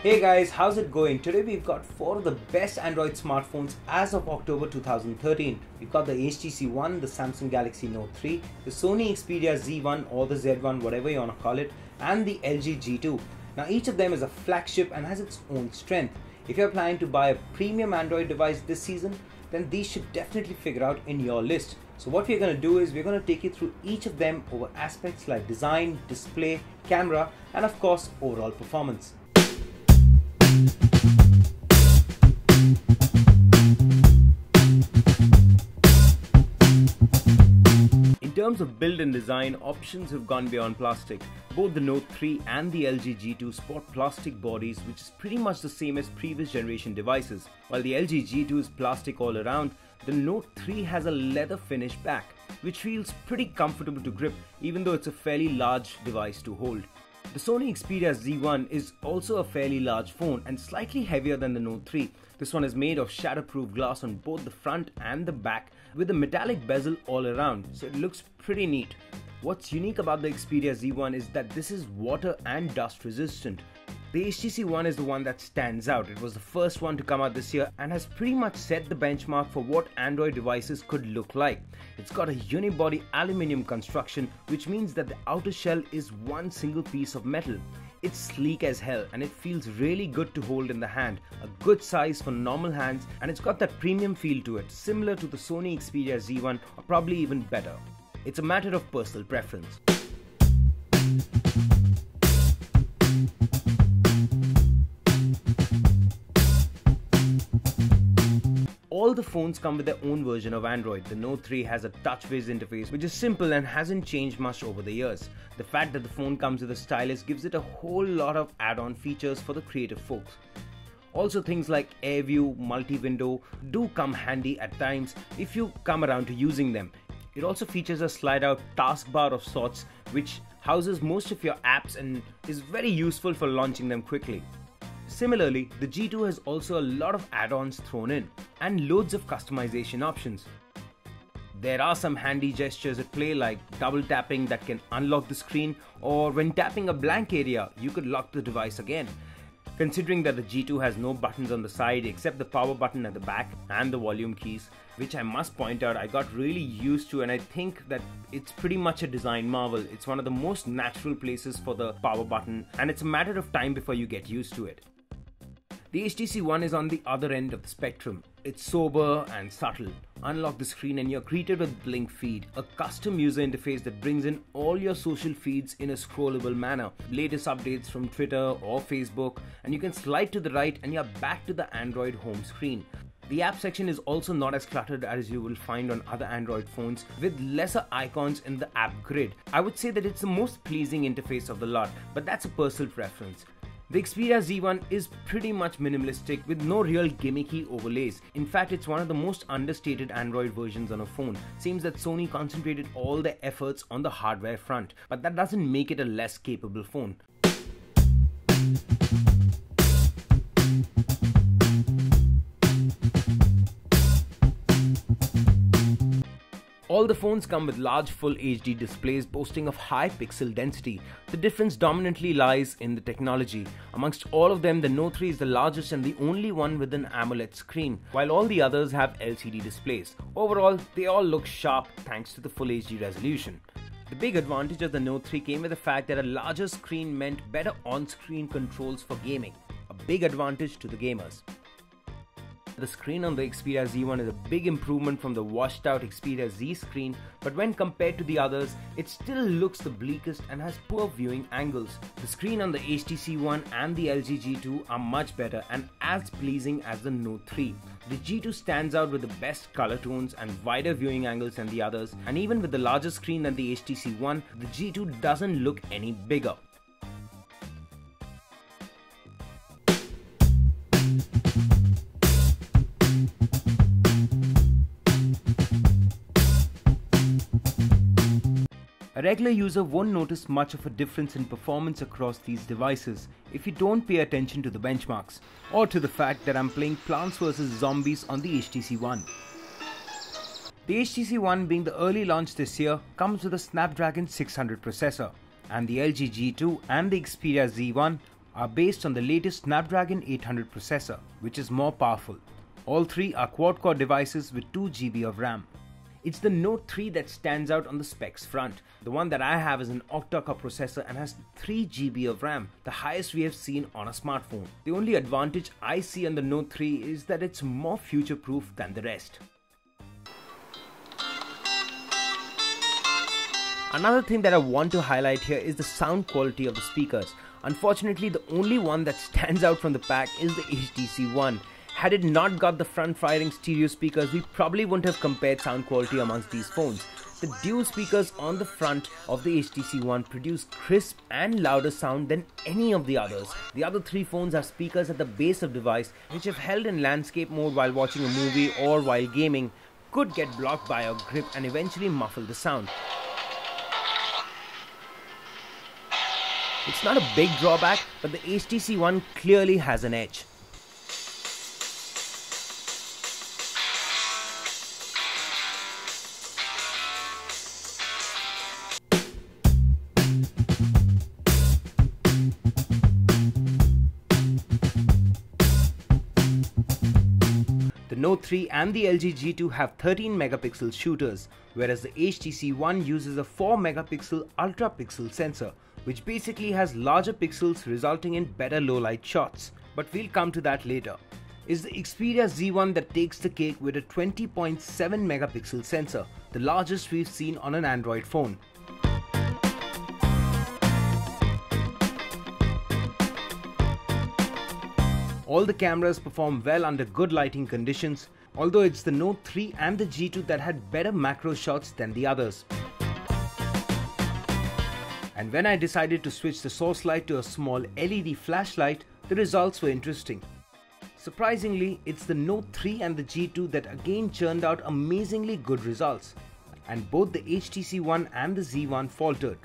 Hey guys, how's it going? Today we've got 4 of the best Android smartphones as of October 2013. We've got the HTC One, the Samsung Galaxy Note 3, the Sony Xperia Z1 or the Z1, whatever you want to call it, and the LG G2. Now each of them is a flagship and has its own strength. If you're planning to buy a premium Android device this season, then these should definitely figure out in your list. So what we're going to do is we're going to take you through each of them over aspects like design, display, camera, and of course overall performance. In terms of build and design, options have gone beyond plastic. Both the Note 3 and the LG G2 sport plastic bodies, which is pretty much the same as previous generation devices. While the LG G2 is plastic all around, the Note 3 has a leather finish back, which feels pretty comfortable to grip even though it's a fairly large device to hold. The Sony Xperia Z1 is also a fairly large phone and slightly heavier than the Note 3. This one is made of shatterproof glass on both the front and the back with a metallic bezel all around, so it looks pretty neat. What's unique about the Xperia Z1 is that this is water and dust resistant. The HTC One is the one that stands out. It was the first one to come out this year and has pretty much set the benchmark for what Android devices could look like. It's got a unibody aluminium construction, which means that the outer shell is one single piece of metal. It's sleek as hell and it feels really good to hold in the hand, a good size for normal hands, and it's got that premium feel to it, similar to the Sony Xperia Z1 or probably even better. It's a matter of personal preference. All the phones come with their own version of Android. The Note 3 has a touch-based interface which is simple and hasn't changed much over the years. The fact that the phone comes with a stylus gives it a whole lot of add-on features for the creative folks. Also, things like Air View, multi-window do come handy at times if you come around to using them. It also features a slide-out taskbar of sorts which houses most of your apps and is very useful for launching them quickly. Similarly, the G2 has also a lot of add-ons thrown in and loads of customization options. There are some handy gestures at play like double tapping that can unlock the screen, or when tapping a blank area you could lock the device again. Considering that the G2 has no buttons on the side except the power button at the back and the volume keys, which I must point out I got really used to, and I think that it's pretty much a design marvel. It's one of the most natural places for the power button and it's a matter of time before you get used to it. The HTC One is on the other end of the spectrum. It's sober and subtle. Unlock the screen and you're greeted with Blink Feed, a custom user interface that brings in all your social feeds in a scrollable manner. Latest updates from Twitter or Facebook, and you can slide to the right and you're back to the Android home screen. The app section is also not as cluttered as you will find on other Android phones, with lesser icons in the app grid. I would say that it's the most pleasing interface of the lot, but that's a personal preference. The Xperia Z1 is pretty much minimalistic with no real gimmicky overlays. In fact, it's one of the most understated Android versions on a phone. Seems that Sony concentrated all their efforts on the hardware front, but that doesn't make it a less capable phone. All the phones come with large full HD displays boasting of high pixel density. The difference dominantly lies in the technology. Amongst all of them, the Note 3 is the largest and the only one with an AMOLED screen, while all the others have LCD displays. Overall, they all look sharp thanks to the full HD resolution. The big advantage of the Note 3 came with the fact that a larger screen meant better on-screen controls for gaming, a big advantage to the gamers. The screen on the Xperia Z1 is a big improvement from the washed out Xperia Z screen, but when compared to the others, it still looks the bleakest and has poor viewing angles. The screen on the HTC One and the LG G2 are much better and as pleasing as the Note 3. The G2 stands out with the best color tones and wider viewing angles than the others, and even with the larger screen than the HTC One, the G2 doesn't look any bigger. A regular user won't notice much of a difference in performance across these devices if you don't pay attention to the benchmarks, or to the fact that I'm playing Plants vs Zombies on the HTC One. The HTC One, being the early launch this year, comes with a Snapdragon 600 processor, and the LG G2 and the Xperia Z1 are based on the latest Snapdragon 800 processor, which is more powerful. All three are quad-core devices with 2 GB of RAM. It's the Note 3 that stands out on the specs front. The one that I have is an octa-core processor and has 3 GB of RAM, the highest we have seen on a smartphone. The only advantage I see on the Note 3 is that it's more future-proof than the rest. Another thing that I want to highlight here is the sound quality of the speakers. Unfortunately, the only one that stands out from the pack is the HTC One. Had it not got the front-firing stereo speakers, we probably wouldn't have compared sound quality amongst these phones. The dual speakers on the front of the HTC One produce crisp and louder sound than any of the others. The other three phones have speakers at the base of the device, which if held in landscape mode while watching a movie or while gaming, could get blocked by a grip and eventually muffle the sound. It's not a big drawback, but the HTC One clearly has an edge. The Note 3 and the LG G2 have 13 megapixel shooters, whereas the HTC One uses a 4 megapixel ultra pixel sensor, which basically has larger pixels resulting in better low light shots. But we'll come to that later. It's the Xperia Z1 that takes the cake with a 20.7 megapixel sensor, the largest we've seen on an Android phone. All the cameras perform well under good lighting conditions, although it's the Note 3 and the G2 that had better macro shots than the others. And when I decided to switch the source light to a small LED flashlight, the results were interesting. Surprisingly, it's the Note 3 and the G2 that again churned out amazingly good results, and both the HTC One and the Z1 faltered.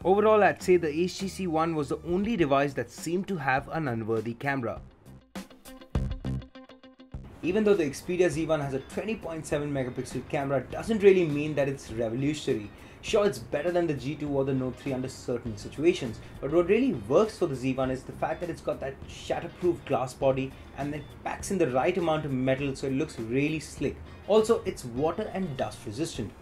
Overall, I'd say the HTC One was the only device that seemed to have an unworthy camera. Even though the Xperia Z1 has a 20.7 megapixel camera, doesn't really mean that it's revolutionary. Sure, it's better than the G2 or the Note 3 under certain situations, but what really works for the Z1 is the fact that it's got that shatterproof glass body and it packs in the right amount of metal so it looks really slick. Also, it's water and dust resistant.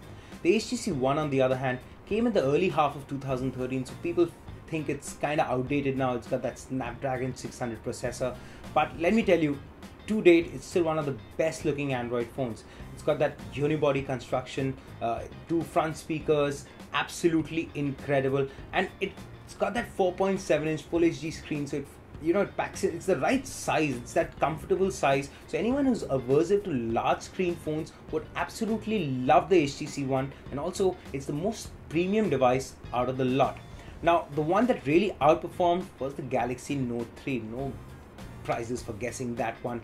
The HTC One, on the other hand, came in the early half of 2013, so people think it's kind of outdated now. It's got that Snapdragon 600 processor, but let me tell you, to date, it's still one of the best looking Android phones. It's got that unibody construction, 2 front speakers, absolutely incredible, and it's got that 4.7-inch Full HD screen, so it packs it. It's the right size. It's that comfortable size. So anyone who's aversive to large screen phones would absolutely love the HTC One, and also it's the most premium device out of the lot. Now, the one that really outperformed was the Galaxy Note 3. No prizes for guessing that one.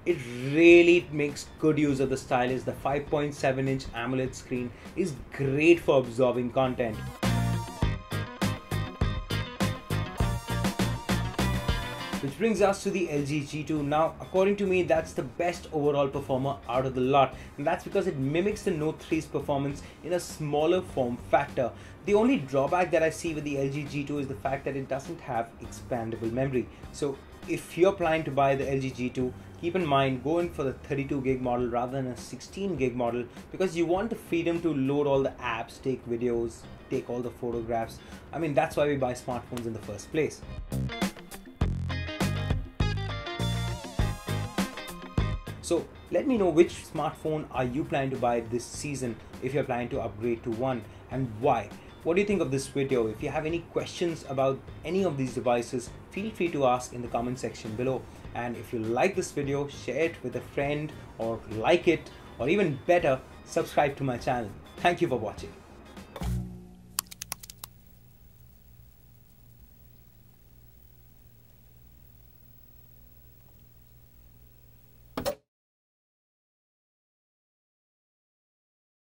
It really makes good use of the stylus. The 5.7-inch AMOLED screen is great for absorbing content. Which brings us to the LG G2. Now, according to me, that's the best overall performer out of the lot, and that's because it mimics the Note 3's performance in a smaller form factor. The only drawback that I see with the LG G2 is the fact that it doesn't have expandable memory. So if you're planning to buy the LG G2, keep in mind, go in for the 32 gig model rather than a 16 gig model, because you want the freedom to load all the apps, take videos, take all the photographs. I mean, that's why we buy smartphones in the first place. So let me know which smartphone are you planning to buy this season if you're planning to upgrade to one, and why. What do you think of this video? If you have any questions about any of these devices, feel free to ask in the comment section below. And if you like this video, share it with a friend, or like it, or even better, subscribe to my channel. Thank you for watching.